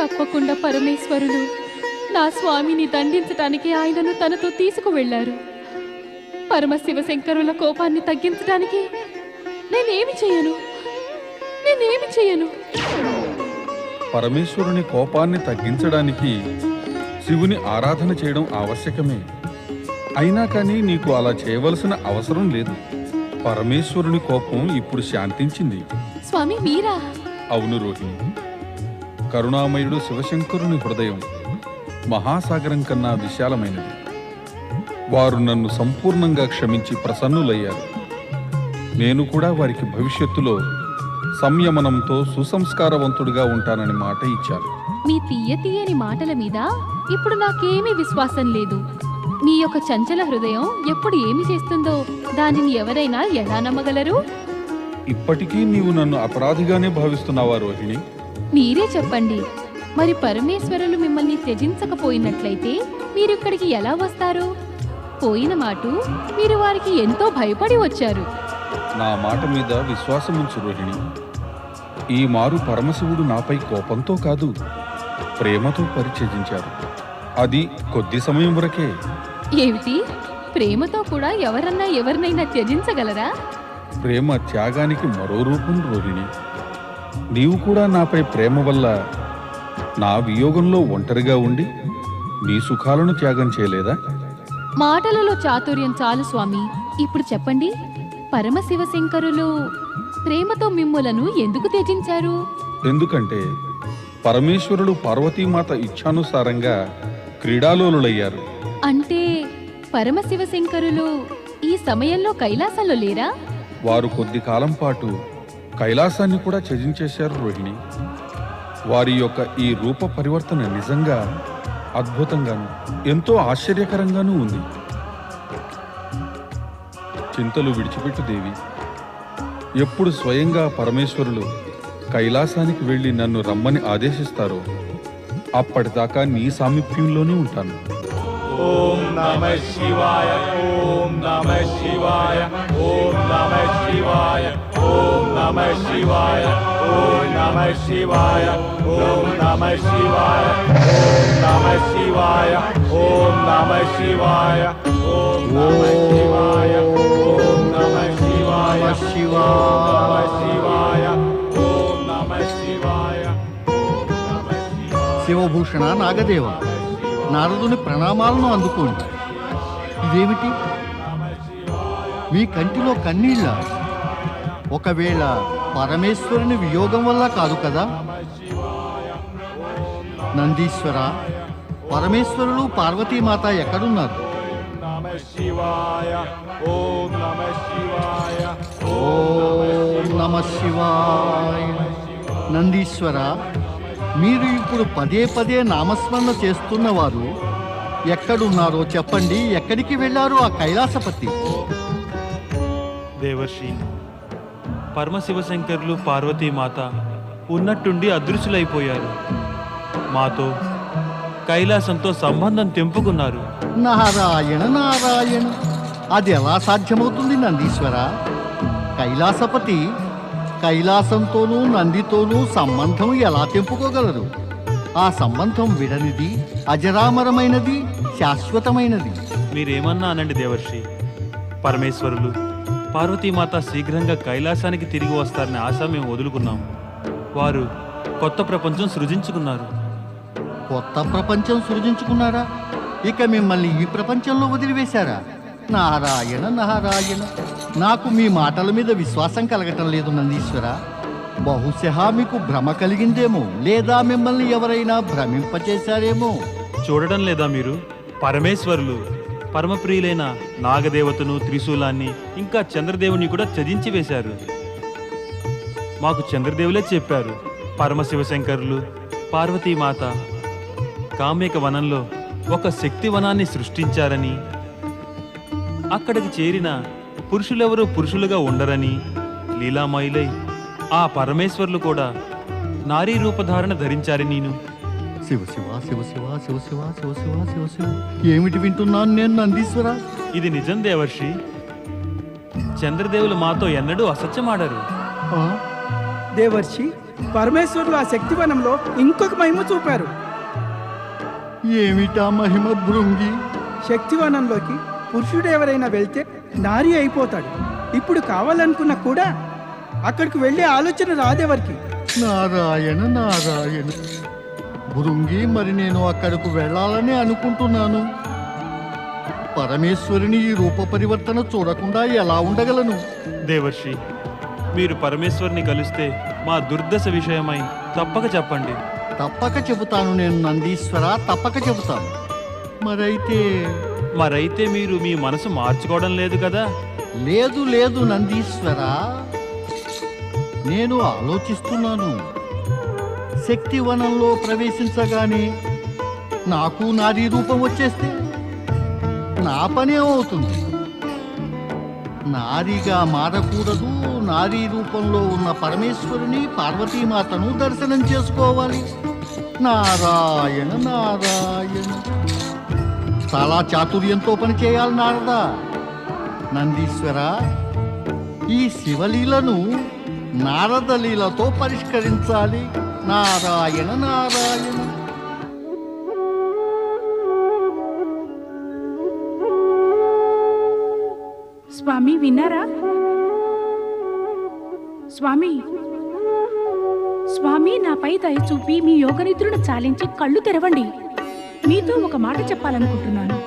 తప్పకుండా పరమేశ్వరులు నా స్వామిని దండించటానికి ఆయనను తనతో తీసుకువెళ్లారు. పరమశివశంకరుల కోపాన్ని తగ్గించడానికి నేనేమి చేయను. పరమేశ్వరుని కోపాన్ని తగ్గించడానికి శివుని ఆరాధన చేయడం ఆవశ్యకమే. అయినా కానీ నీకు అలా చేయవలసిన అవసరం లేదు. పరమేశ్వరుని కోపం ఇప్పుడు శాంతించింది. స్వామి మీరా? అవును రోహిణి. కరుణామయుడు శివశంకరుని హృదయం మహాసాగరం కన్నా విశాలమైనది. వారు నన్ను సంపూర్ణంగా క్షమించి ప్రసన్నులయ్యారు. నేను కూడా వారికి భవిష్యత్తులో సంయమనంతో సుసంస్కారవంతుడిగా ఉంటానని మాట ఇచ్చారు. మీ తీయని మాటల మీద ఇప్పుడు నాకేమీ విశ్వాసం లేదు. మీ యొక్క చంచల హృదయం ఎప్పుడు ఏమి చేస్తుందో దానిని ఎవరైనా ఎలా నమ్మగలరు? ఇప్పటికీ నీవు నన్ను అపరాధిగానే భావిస్తున్నావా రోహిణి? మీరే చెప్పండి. మరి పరమేశ్వరులు మిమ్మల్ని త్యజించకపోయినట్లయితే మీరిక్కడికి ఎలా వస్తారు? పోయిన మాట మీరు వారికి ఎంతో భయపడి వచ్చారు. నా మాట మీద విశ్వాసముంచు రోహిణి. ఈ మారు పరమశివుడు నాపై కోపంతో కాదు, ప్రేమతో పరిత్యజించారు. అది కొద్ది సమయం వరకే. ఏమిటి? ప్రేమతో కూడా ఎవరినైనా త్యజించగలరా? ప్రేమ త్యాగానికి మరో రూపం రోహిణి. నీవు కూడా నాపై ప్రేమ వల్ల నా వియోగంలో ఒంటరిగా ఉండి నీ సుఖాలను త్యాగం చేయలేదా? మాటలలో చాతుర్యం చాలు స్వామి. ఇప్పుడు చెప్పండి, పరమశివశంకరులు ప్రేమతో మిమ్ములను ఎందుకు త్యజించారు? ఎందుకంటే పరమేశ్వరుడు పార్వతీమాత ఇచ్ఛానుసారంగా క్రీడాలోలులయ్యారు. అంటే పరమశివశంకరులు ఈ సమయంలో కైలాసంలో లేరా? వారు కొద్ది కాలం పాటు కైలాసాన్ని కూడా త్యజించేశారు రోహిణి. వారి యొక్క ఈ రూప పరివర్తన నిజంగా అద్భుతంగాను ఎంతో ఆశ్చర్యకరంగానూ ఉంది. చింతలు విడిచిపెట్టు దేవి. ఎప్పుడు స్వయంగా పరమేశ్వరులు కైలాసానికి వెళ్ళి నన్ను రమ్మని ఆదేశిస్తారో అప్పటిదాకా నీ సామీప్యంలోనే ఉంటాను. ఓం నమః శివాయ, ఓం నమః శివాయ, ఓం నమః శివాయ, ఓం నమః శివాయ, ఓం నమః శివాయ, ఓం నమః శివాయ, ఓం నమః శివాయ, ఓం నమః శివాయ, ఓం నమః శివాయ, ఓం నమః శివాయ, శివాయ, ఓం నమః శివాయ. శివభూషణ నాగదేవ, నారదుని ప్రణామాలను అందుకోండి. ఇదేమిటి? మీ కంటిలో కన్నీళ్ళ? ఒకవేళ పరమేశ్వరుని వియోగం వల్ల కాదు కదా? నందీశ్వర, పరమేశ్వరులు పార్వతీమాత ఎక్కడున్నారు? ఓం నమః శివాయ, ఓం నమః శివాయ. నందీశ్వర, మీరు ఇప్పుడు పదే పదే నామస్మరణ చేస్తున్నవారు ఎక్కడున్నారో చెప్పండి. ఎక్కడికి వెళ్ళారు ఆ కైలాసపతి? దేవర్షి, పరమశివశంకరులు పార్వతీమాత ఉన్నట్టుండి అదృశ్యులైపోయారు. మాతో కైలాసంతో సంబంధం తెంపుకున్నారు. నారాయణ నారాయణ, అది ఎలా సాధ్యమవుతుంది నందీశ్వర? కైలాసపతి కైలాసంతోనూ నందితోనూ సంబంధం ఎలా తెంపుకోగలరు? ఆ సంబంధం విడనిది, అజరామరమైనది, శాశ్వతమైనది. మీరేమన్నా అనండి దేవర్షి. పరమేశ్వరులు పార్వతీమాత శీఘ్రంగా కైలాసానికి తిరిగి వస్తారనే ఆశ మేము వదులుకున్నాము. వారు కొత్త ప్రపంచం సృజించుకున్నారు. కొత్త ప్రపంచం సృజించుకున్నారా? ఇక మిమ్మల్ని ఈ ప్రపంచంలో వదిలివేశారా? నారాయణ నారాయణ, నాకు మీ మాటల మీద విశ్వాసం కలగటం లేదు నందీశ్వర. బహుశా మీకు భ్రమ కలిగిందేమో, లేదా మిమ్మల్ని ఎవరైనా భ్రమింపచేశారేమో. చూడడం లేదా మీరు? పరమేశ్వరులు పరమప్రియులైన నాగదేవతను, త్రిశూలాన్ని, ఇంకా చంద్రదేవుని కూడా త్యజించి వేశారు. మాకు చంద్రదేవులే చెప్పారు, పరమశివశంకరులు పార్వతీమాత కామేక వనంలో ఒక శక్తి వనాన్ని సృష్టించారని, అక్కడికి చేరిన పురుషులెవరూ పురుషులుగా ఉండరని, లీలామయులై ఆ పరమేశ్వరులు కూడా నారీ రూపధారణ ధరించారని నేను. శివ శివ శివ శివ శివ శివ శివ శివ శివ శివ, ఏమిటి వింటున్నాను నేను నందీశ్వర? ఇది నిజం దేవర్షి. చంద్రదేవులు మాతో ఎన్నడూ అసత్యమాడారు. దేవర్షి, పరమేశ్వరులు ఆ శక్తివనంలో ఇంకొక మహిమ చూపారు. ఏమిటా మహిమ భృంగి? శక్తివనంలోకి పురుషుడు ఎవరైనా వెళ్తే నారి అయిపోతాడు. ఇప్పుడు కావాలనుకున్నా కూడా అక్కడికి వెళ్ళే ఆలోచన రాదెవరికి. నారాయణ నారాయణ. భృంగి, మరి నేను అక్కడకు వెళ్ళాలని అనుకుంటున్నాను. పరమేశ్వరుని ఈ రూప పరివర్తన చూడకుండా ఎలా ఉండగలను? దేవర్షి, మీరు పరమేశ్వరుని కలిస్తే మా దుర్దశ విషయమై తప్పక చెప్పండి. తప్పక చెబుతాను నేను నందీశ్వర, తప్పక చెబుతాను. మరైతే మీరు మీ మనసు మార్చుకోవడం లేదు కదా? లేదు లేదు నందీశ్వర, నేను ఆలోచిస్తున్నాను. శక్తివనంలో ప్రవేశించగానే నాకు నారీ రూపం వచ్చేస్తే నా పనే అవుతుంది. నారీగా మారకూడదు. నారీ రూపంలో ఉన్న పరమేశ్వరుని, పార్వతీమాతను దర్శనం చేసుకోవాలి. నారాయణ నారాయణ. చాలా చాతుర్యంతో పని చేయాలి నారదా. నందీశ్వర, ఈ శివలీలను నారద లీలతో పరిష్కరించాలి. నారాయణ నారాయణ. స్వామి విన్నారా? స్వామి స్వామి నాపై దయ చూపి మీ యోగనిద్రను చాలించి కళ్ళు తెరవండి. మీతో ఒక మాట చెప్పాలనుకుంటున్నాను.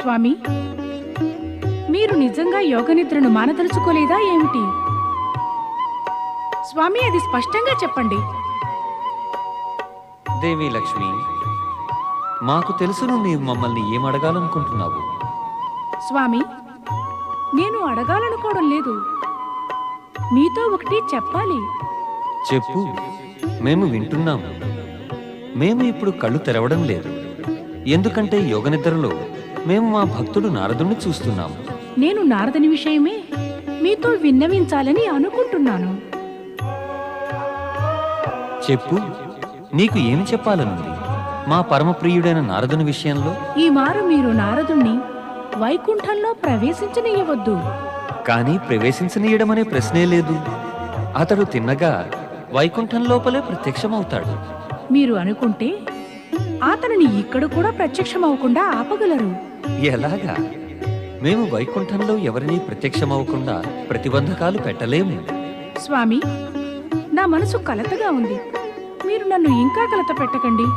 స్వామి, మీరు నిజంగా యోగనిద్రను మానదలుచుకోలేదా ఏమిటి? స్వామి, అది స్పష్టంగా చెప్పండి. దేవి లక్ష్మి, మాకు తెలుసును నీవు మమ్మల్ని ఏం అడగాలనుకుంటున్నావు. స్వామి, నేను అడగాలనుకోవడం లేదు, మీతో ఒకటి చెప్పాలి. చెప్పు, మేము వింటున్నాము. మేము ఇప్పుడు కళ్ళు తెరవడం లేదు, ఎందుకంటే యోగ నిద్రలో మేము మా భక్తుడు నారదుణ్ణి చూస్తున్నాము. నేను నారదుని విషయమే మీతో విన్నవించాలని అనుకుంటున్నాను. చెప్పు, నీకు ఏమి చెప్పాలనుంది మా పరమప్రియుడైన నారదుని విషయంలో? ఈ మారు మీరు నారదుణ్ణి వైకుంఠంలో ప్రవేశించనీయవద్దు. కానీ ప్రవేశించనీయడమనే ప్రశ్నే లేదు. అతడు తిన్నగా వైకుంఠం లోపలే ప్రత్యక్షమవుతాడు. మీరు అనుకుంటే అతనిని ఇక్కడ కూడా ప్రత్యక్షమవకుండా ఆపగలరు. ఎలాగా? మేము వైకుంఠంలో ఎవరినీ ప్రత్యక్షమవకుండా ప్రతిబంధకాలు పెట్టలేము. స్వామి, నా మనసు కలతగా ఉంది. మీరు నన్ను ఇంకా కలత పెట్టకండి.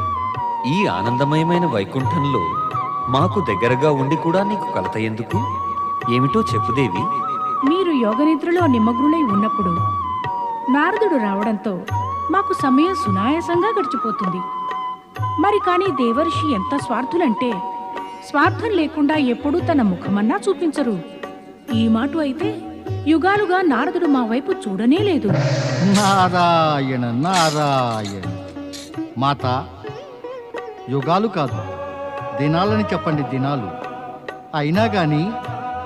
ఈ ఆనందమయమైన వైకుంఠంలో మాకు దగ్గరగా ఉండి కూడా నీకు కలత ఎందుకు? ఏమిటో చెప్పుదేవి. మీరు యోగనిద్రలో నిమగ్నులై ఉన్నప్పుడు నారదుడు రావడంతో మాకు సమయం సునాయాసంగా గడిచిపోతుంది. మరి కానీ దేవర్షి ఎంత స్వార్థులంటే స్వార్థం లేకుండా ఎప్పుడూ తన ముఖమన్నా చూపించరు. ఈ మాట అయితే యుగాలుగా నారదుడు మా వైపు చూడనే లేదు. నారాయణ నారాయణ. మాత, యుగాలు కాదు దినాలని చెప్పండి, దినాలు. అయినా గాని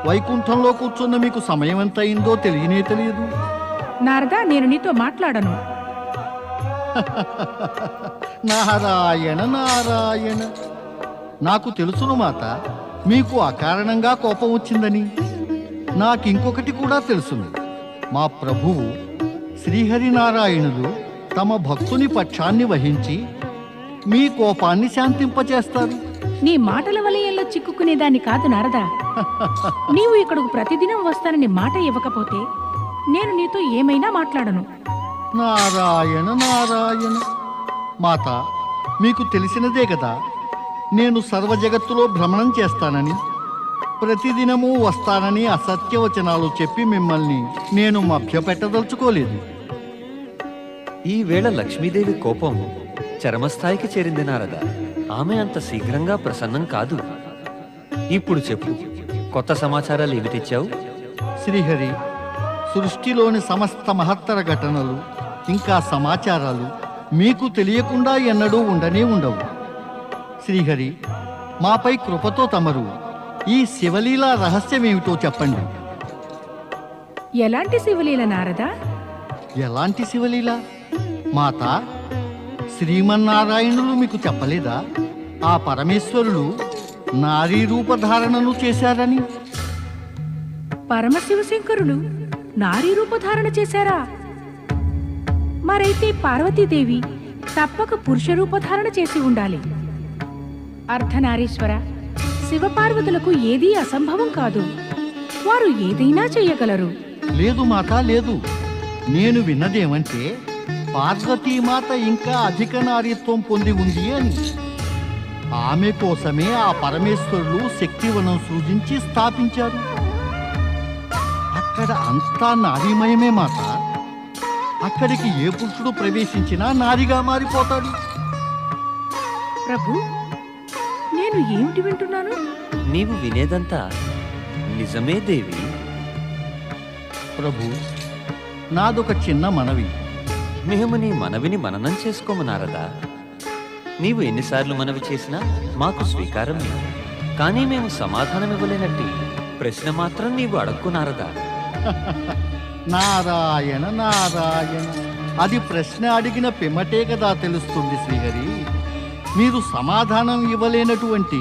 వైకుంఠంలో కూర్చున్న మీకు సమయం ఎంత అయిందో తెలియనే తెలియదు. నారదా, నేను నీతో మాట్లాడను. నారాయణ నారాయణ. నాకు తెలుసును మాత, మీకు అకారణంగా కోపం వచ్చిందని. నాకింకొకటి కూడా తెలుసును. మా ప్రభువు శ్రీహరినారాయణులు తమ భక్తుని పక్షాన్ని వహించి మీ కోపాన్ని శాంతింపచేస్తారు. నీ మాటల వలయంలో చిక్కుకునేదాన్ని కాదు నారదా. నీవు ఇక్కడకు ప్రతిదినం వస్తానని మాట ఇవ్వకపోతే నేను నీతో ఏమైనా మాట్లాడను. నారాయణ నారాయణ. మాత, మీకు తెలిసినదే కదా, నేను సర్వ జగత్తులో భ్రమణం చేస్తానని, ప్రతిదినము వస్తానని అసత్యవచనాలు చెప్పి మిమ్మల్ని నేను మభ్యపెట్టదలుచుకోలేదు. ఈ వేళ లక్ష్మీదేవి కోపం చరమస్థాయికి చేరింది నారద. ఆమె అంత శీఘ్రంగా ప్రసన్నం కాదు. ఇప్పుడు చెప్పు, కొత్త సమాచారాలు ఏమి తెచ్చావు? శ్రీహరి, సృష్టిలోని సమస్త మహత్తర ఘటనలు ఇంకా సమాచారాలు మీకు తెలియకుండా ఎన్నడూ ఉండనే ఉండవు. శ్రీహరి, మాపై కృపతో తమరు ఈ శివలీలా రహస్యమేమిటో చెప్పండి. ఎలాంటి శివలీల నారదా? ఎలాంటి శివలీల? మాత, శ్రీమన్నారాయణులు మీకు చెప్పలేదా ఆ పరమేశ్వరుడు నారీ రూపధారణను చేశారని? పరమశివశంకరులు నారీ రూపధారణ చేశారా? మరైతే పార్వతీదేవి తప్పక పురుష రూపధారణ చేసి ఉండాలి. అర్ధనారీశ్వర, శివపార్వతులకు ఏదీ అసంభవం కాదు. వారు ఏదైనా చెయ్యగలరు. లేదు మాత, లేదు. నేను విన్నదేమంటే పార్వతీమాత ఇంకా అధిక నారీత్వం పొంది ఉంది అని. ఆమె కోసమే ఆ పరమేశ్వరులు శక్తివనం సృజించి స్థాపించారు. అక్కడ అంతా నారీమయమే మాత. అక్కడికి ఏ పురుషుడు ప్రవేశించినా నారిగా మారిపోతాడు. ప్రభు, నేను ఏమిటి వింటున్నాను? నీవు వినేదంతా నిజమే దేవి. ప్రభు, నాదొక చిన్న మనవి. మేము నీ మనవిని మననం చేసుకోము నారదా. నీవు ఎన్నిసార్లు మనవి చేసినా మాకు స్వీకారం లేదు. కానీ మేము సమాధానం ఇవ్వలేనట్టి ప్రశ్న మాత్రం నీవు అడక్కు నారదా. నారాయణ నారాయణ, అది ప్రశ్న అడిగిన పిమ్మటే కదా తెలుస్తుంది శ్రీహరి. మీరు సమాధానం ఇవ్వలేనటువంటి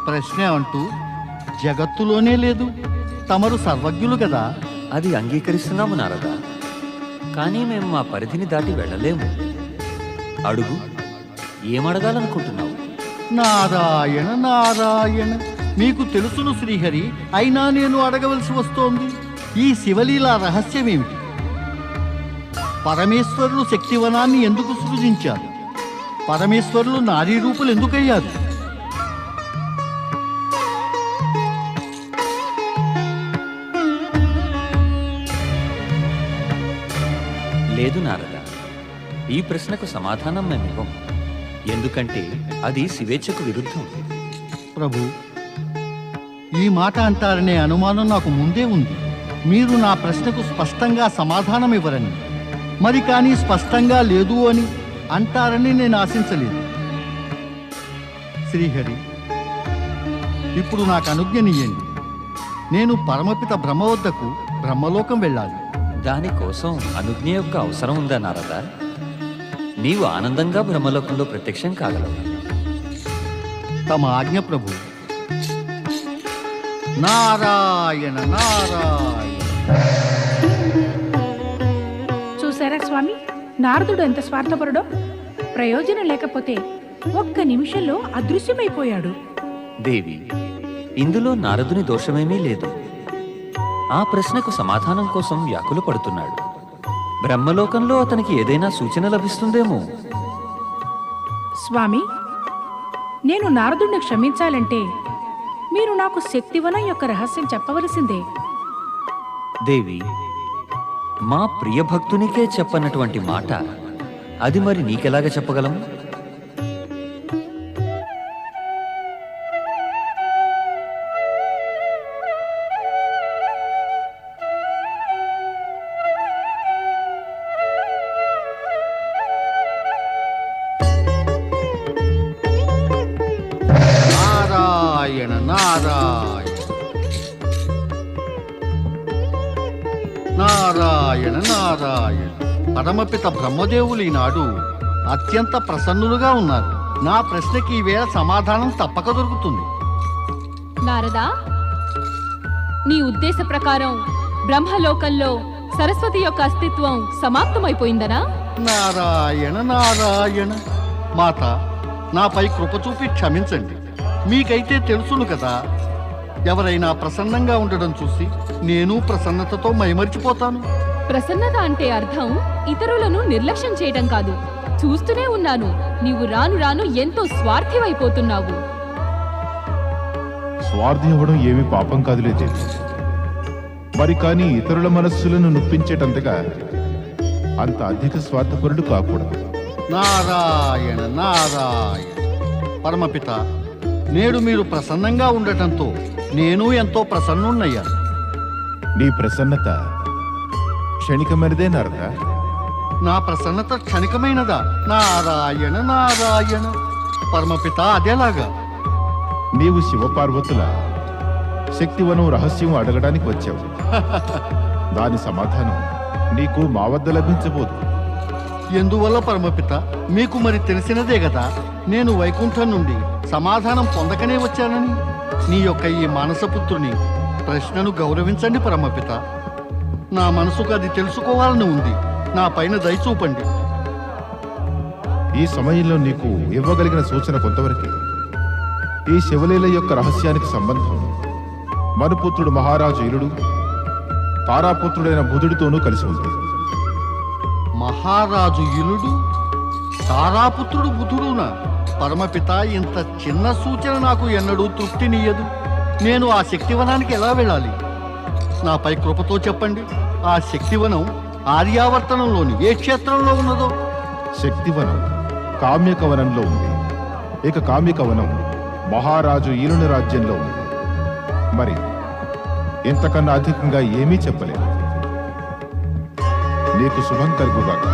ప్రశ్న అంటూ జగత్తులోనే లేదు. తమరు సర్వజ్ఞులు కదా. అది అంగీకరిస్తున్నాము నారదా. కానీ మేము మా పరిధిని దాటి వెళ్ళలేము. అడుగు, ఏమడగాలనుకుంటున్నావు? నారాయణ నారాయణ, మీకు తెలుసును శ్రీహరి. అయినా నేను అడగవలసి వస్తోంది. ఈ శివలీల రహస్యమేమిటి? పరమేశ్వరులు శక్తివనాన్ని ఎందుకు సృజించారు? పరమేశ్వరులు నారీ రూపులు ఎందుకయ్యారు? లేదు నారద, ఈ ప్రశ్నకు సమాధానం మేమివ్వం. ఎందుకంటే అది శివేచ్ఛకు విరుద్ధం. ప్రభు, ఈ మాట అంటారనే అనుమానం నాకు ముందే ఉంది. మీరు నా ప్రశ్నకు స్పష్టంగా సమాధానం ఇవ్వరని, మరి కానీ స్పష్టంగా లేదు అని అంటారని నేను ఆశించలేదు. శ్రీహరి, ఇప్పుడు నాకు అనుజ్ఞనియ్యండి. నేను పరమపిత బ్రహ్మ వద్దకు బ్రహ్మలోకం వెళ్ళాలి. దానికోసం అనుజ్ఞ యొక్క అవసరం ఉందా నారద? నీవు ఆనందంగా బ్రహ్మలోకంలో ప్రత్యక్షం కాగలవు. తమ ఆజ్ఞ ప్రభు. నారాయణ నారాయణ. చూసారా స్వామి, నారదుడు ఎంత స్వార్థపరుడో. ప్రయోజనం లేకపోతే ఒక్క నిమిషంలో అదృశ్యమైపోయాడు. దేవి, ఇందులో నారదుని దోషమేమీ లేదు. ఆ ప్రశ్నకు సమాధానం కోసం వ్యాకులు పడుతున్నాడు. బ్రహ్మలోకంలో అతనికి ఏదైనా సూచన లభిస్తుందేమో. స్వామి, నేను నారదుడిని క్షమించాలంటే మీరు నాకు శక్తివనం యొక్క రహస్యం చెప్పవలసిందే. దేవి, మా ప్రియ భక్తునికే చెప్పనటువంటి మాట అది మరి నీకెలాగ చెప్పగలం? నారాయణ నారాయణ నారాయణ నారాయణ. పరమపిత బ్రహ్మదేవులు ఈనాడు అత్యంత ప్రసన్నులుగా ఉన్నారు. నా ప్రశ్నకి ఈవేళ సమాధానం తప్పక దొరుకుతుంది. నారదా, నీ ఉద్దేశ ప్రకారం బ్రహ్మలోకంలో సరస్వతి యొక్క అస్తిత్వం సమాప్తమైపోయిందనా? నారాయణ నారాయణ. మాత, నాపై కృప చూపి క్షమించండి. మీకైతే తెలుసును కదా, ఎవరైనా ప్రసన్నంగా ఉండడం చూసి నేను ప్రసన్నతతో మైమరిచిపోతాను. ప్రసన్నత అంటే అర్థం ఇతరులను నిర్లక్ష్యం చేయడం కాదు. చూస్తూనే ఉన్నాను, నీవు రాను రాను ఎంతో స్వార్థివైపోతున్నావు. స్వార్థి అవ్వడం ఏమీ పాపం కాదులే దేవి. మరి కానీ ఇతరుల మనస్సులను నొప్పించేటంతగా అంత అధిక స్వార్థపరుడు కాకూడదు. నారాయణ నారాయణ. పరమపిత, నేడు మీరు ప్రసన్నంగా ఉండటంతో నేను ఎంతో ప్రసన్నున్నయ్యాను. నీ ప్రసన్నత క్షణికమైనదే నారదా. నా ప్రసన్నత క్షణికమైనదా? నారాయణ నారాయణ. పరమపిత, అదేలాగా? నీవు శివపార్వతుల శక్తివనం రహస్యం అడగడానికి వచ్చావు. దాని సమాధానం నీకు మా వద్ద లభించబోదు. ఎందువల్ల పరమపిత? మీకు మరి తెలిసినదే కదా, నేను వైకుంఠం నుండి సమాధానం పొందకనే వచ్చానని. నీ యొక్క ఈ మానసపుత్రుని ప్రశ్నను గౌరవించండి పరమపిత. నా మనసుకు అది తెలుసుకోవాలని ఉంది. నా పైన దయ చూపండి. ఈ సమయంలో నీకు ఇవ్వగలిగిన సూచన కొంతవరకే. ఈ శివలీల యొక్క రహస్యానికి సంబంధం మనుపుత్రుడు మహారాజు ఇలుడు తారాపుత్రుడైన బుధుడితోనూ కలిసి ఉంది. మహారాజు ఇలుడు తారాపుత్రుడు బుధుడునా? పరమపిత, ఇంత చిన్న సూచన నాకు ఎన్నడూ తృప్తినియ్యదు. నేను ఆ శక్తివనానికి ఎలా వెళ్ళాలి? నాపై కృపతో చెప్పండి. ఆ శక్తివనం ఆర్యావర్తనంలోని ఏ క్షేత్రంలో ఉన్నదో? శక్తివనం కామ్యకవనంలో ఉంది. ఇక కామ్యకవనం మహారాజు ఈలుని రాజ్యంలో ఉంది. మరి ఇంతకన్నా అధికంగా ఏమీ చెప్పలేదు. నీకు శుభం కలుగుగాక.